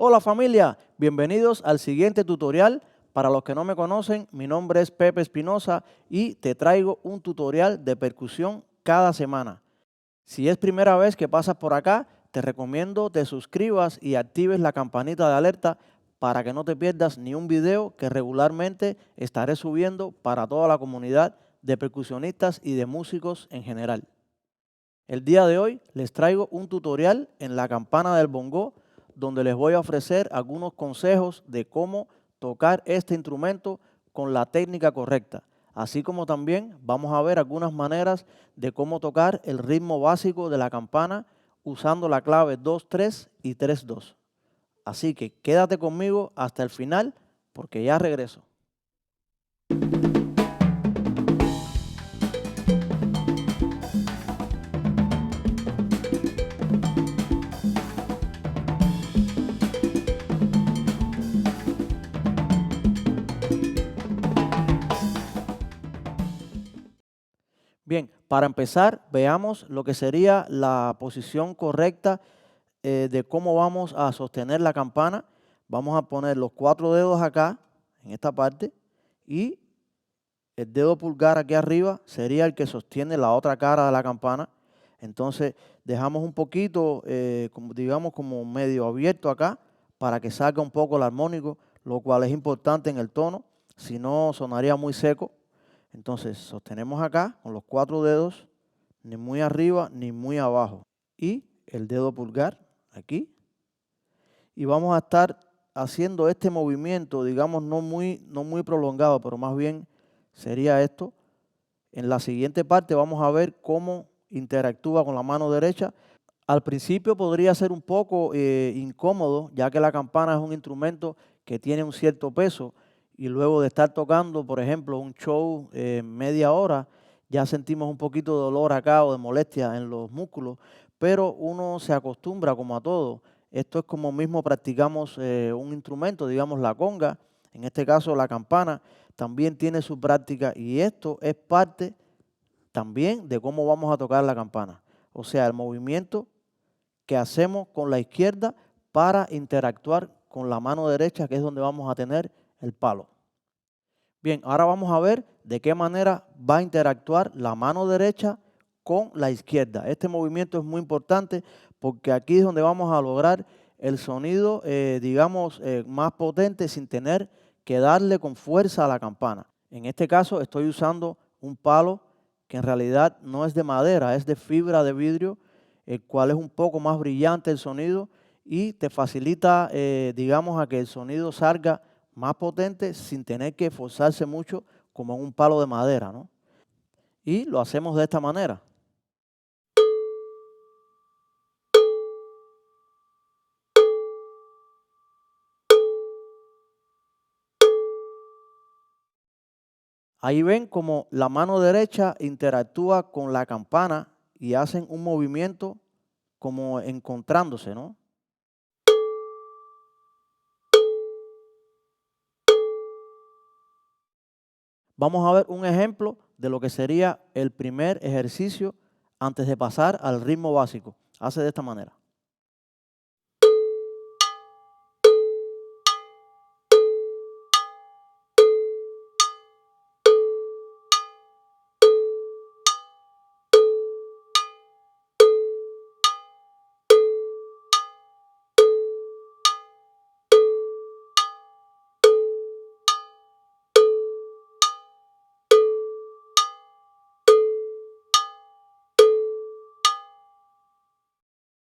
Hola familia, bienvenidos al siguiente tutorial. Para los que no me conocen, mi nombre es Pepe Espinosa y te traigo un tutorial de percusión cada semana. Si es primera vez que pasas por acá, te recomiendo te suscribas y actives la campanita de alerta para que no te pierdas ni un video que regularmente estaré subiendo para toda la comunidad de percusionistas y de músicos en general. El día de hoy les traigo un tutorial en la campana del bongó donde les voy a ofrecer algunos consejos de cómo tocar este instrumento con la técnica correcta, así como también vamos a ver algunas maneras de cómo tocar el ritmo básico de la campana usando la clave 2-3 y 3-2. Así que quédate conmigo hasta el final porque ya regreso. Bien, para empezar, veamos lo que sería la posición correcta de cómo vamos a sostener la campana. Vamos a poner los 4 dedos acá, en esta parte, y el dedo pulgar aquí arriba sería el que sostiene la otra cara de la campana. Entonces, dejamos un poquito, como, digamos, como medio abierto acá, para que salga un poco el armónico, lo cual es importante en el tono, si no sonaría muy seco. Entonces, sostenemos acá con los 4 dedos, ni muy arriba ni muy abajo. Y el dedo pulgar aquí. Y vamos a estar haciendo este movimiento, digamos, no muy prolongado, pero más bien sería esto. En la siguiente parte vamos a ver cómo interactúa con la mano derecha. Al principio podría ser un poco incómodo, ya que la campana es un instrumento que tiene un cierto peso y luego de estar tocando, por ejemplo, un show media hora, ya sentimos un poquito de dolor acá o de molestia en los músculos, pero uno se acostumbra como a todo. Esto es como mismo practicamos un instrumento, digamos la conga, en este caso la campana, también tiene su práctica y esto es parte también de cómo vamos a tocar la campana. O sea, el movimiento que hacemos con la izquierda para interactuar con la mano derecha, que es donde vamos a tener el palo. Bien, ahora vamos a ver de qué manera va a interactuar la mano derecha con la izquierda. Este movimiento es muy importante porque aquí es donde vamos a lograr el sonido, digamos, más potente sin tener que darle con fuerza a la campana. En este caso estoy usando un palo que en realidad no es de madera, es de fibra de vidrio, el cual es un poco más brillante el sonido y te facilita, digamos, a que el sonido salga más potente sin tener que esforzarse mucho como en un palo de madera, ¿no? Y lo hacemos de esta manera. Ahí ven como la mano derecha interactúa con la campana y hacen un movimiento como encontrándose, ¿no? Vamos a ver un ejemplo de lo que sería el primer ejercicio antes de pasar al ritmo básico. Hace de esta manera.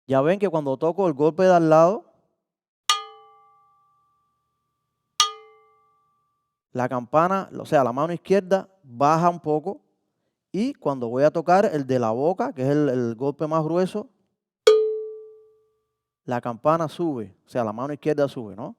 Ya ven que cuando toco el golpe de al lado, la campana, o sea, la mano izquierda baja un poco y cuando voy a tocar el de la boca, que es el golpe más grueso, la campana sube, o sea, la mano izquierda sube, ¿no?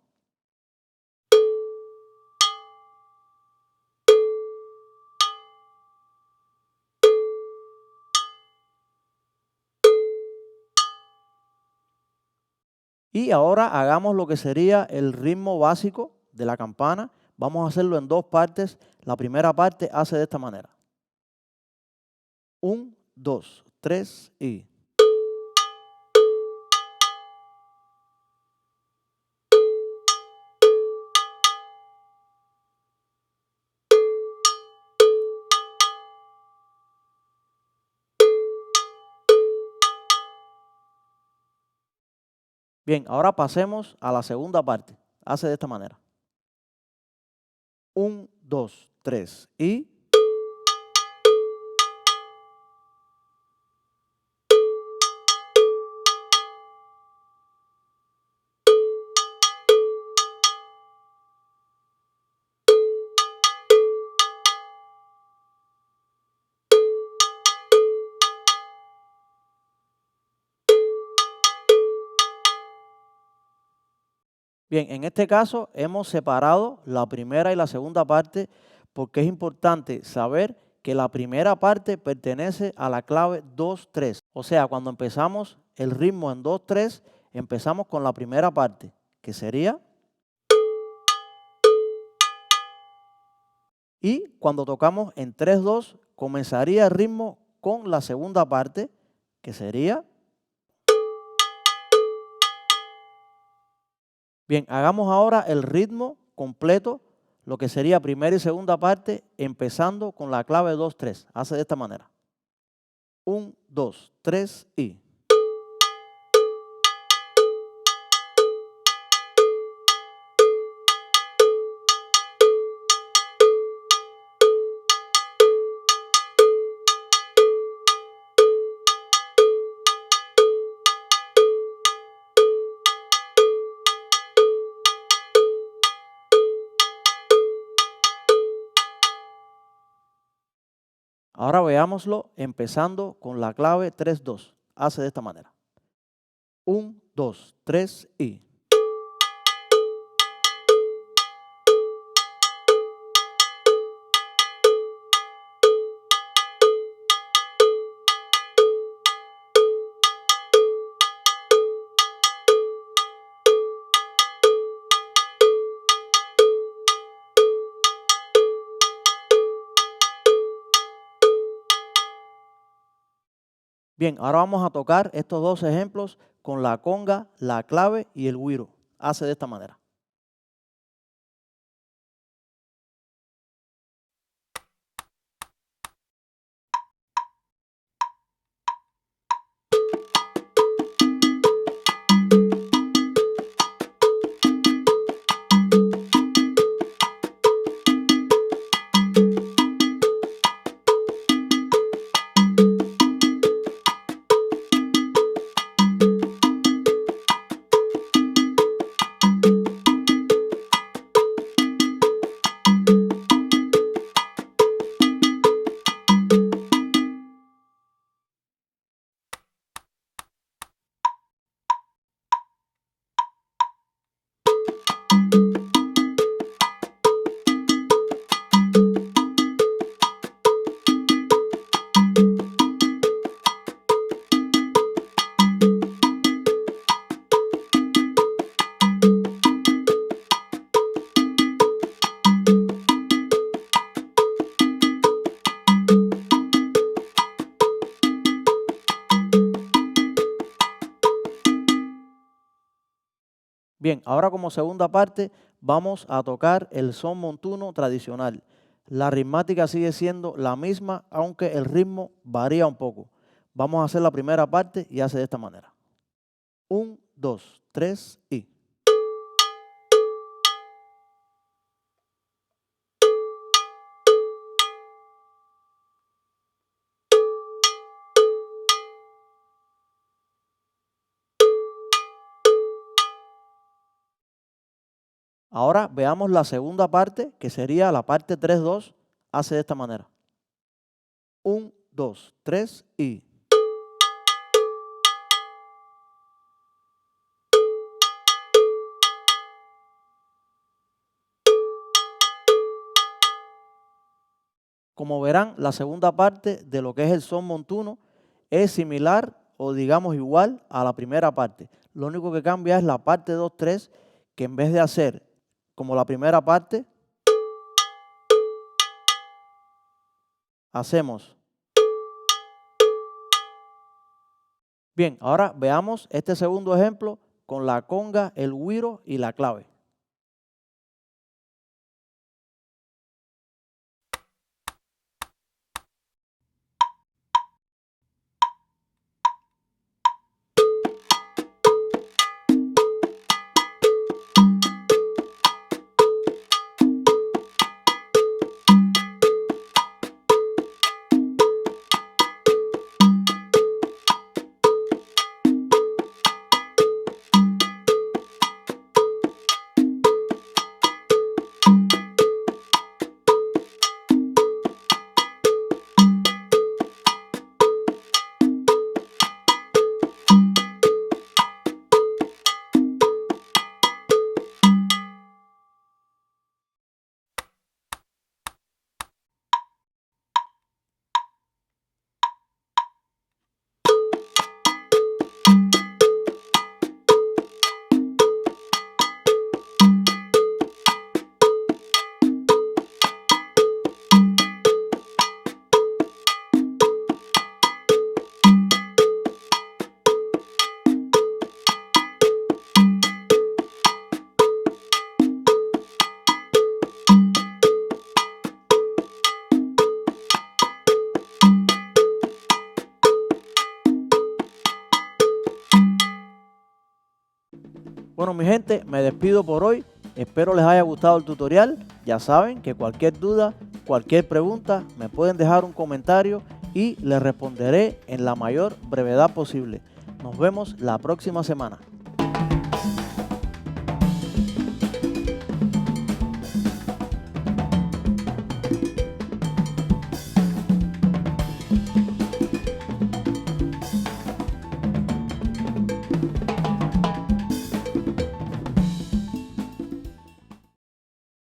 Y ahora hagamos lo que sería el ritmo básico de la campana. Vamos a hacerlo en dos partes. La primera parte hace de esta manera. 1, 2, 3 y... Bien, ahora pasemos a la segunda parte. Hace de esta manera. 1, 2, 3 y... Bien, en este caso hemos separado la primera y la segunda parte porque es importante saber que la primera parte pertenece a la clave 2-3. O sea, cuando empezamos el ritmo en 2-3, empezamos con la primera parte, que sería... Y cuando tocamos en 3-2, comenzaría el ritmo con la segunda parte, que sería... Bien, hagamos ahora el ritmo completo, lo que sería primera y segunda parte, empezando con la clave 2-3. Hace de esta manera. 1, 2, 3 y... Ahora veámoslo empezando con la clave 3-2. Hace de esta manera. 1, 2, 3 y... Bien, ahora vamos a tocar estos dos ejemplos con la conga, la clave y el güiro. Hace de esta manera. Bien, ahora como segunda parte vamos a tocar el son montuno tradicional. La ritmática sigue siendo la misma, aunque el ritmo varía un poco. Vamos a hacer la primera parte y hace de esta manera. 1, 2, 3 y... Ahora veamos la segunda parte, que sería la parte 3-2, hace de esta manera. 1, 2, 3 y... Como verán, la segunda parte de lo que es el son montuno es similar o digamos igual a la primera parte. Lo único que cambia es la parte 2-3, que en vez de hacer como la primera parte, hacemos. Bien, ahora veamos este segundo ejemplo con la conga, el güiro y la clave. Bueno, mi gente, me despido por hoy. Espero les haya gustado el tutorial. Ya saben que cualquier duda, cualquier pregunta, me pueden dejar un comentario y les responderé en la mayor brevedad posible. Nos vemos la próxima semana.